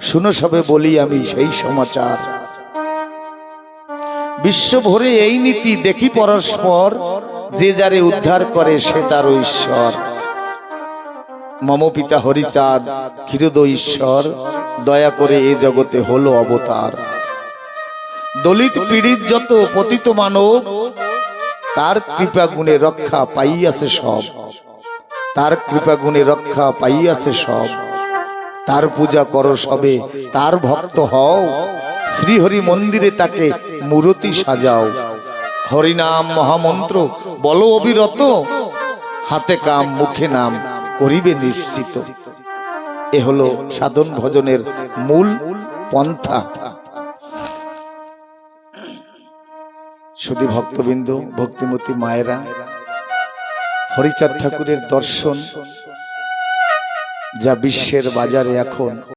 শুনো সবে বলি আমি সেই সমাচার। বিশ্ব ভরে এই নীতি দেখি পরস্পর, যে যারে উদ্ধার করে সে তার ঈশ্বর। মম পিতা হরিচাঁদ ক্ষীরোদ ঈশ্বর, দয়া করে এ জগতে হলো অবতার। দলিত পীড়িত যত পতিত মানব, তার কৃপা গুণে রক্ষা পাইয়াছে সব। তার কৃপা গুণে রক্ষা পাইয়াছে সব। তার পূজা করো সবে, তার ভক্ত হও। শ্রীহরি মন্দিরে তাকে মূরতি সাজাও। হরিনাম মহামন্ত্র বলো অবিরত, হাতে কাম মুখে নাম করিবে নিশ্চিত। এ হলো সাধন ভজনের মূল পন্থা। শুধু ভক্তবৃন্দ, ভক্তিমতী মায়েরা, হরিচাঁদ ঠাকুরের দর্শন যা বিশ্বের বাজারে এখন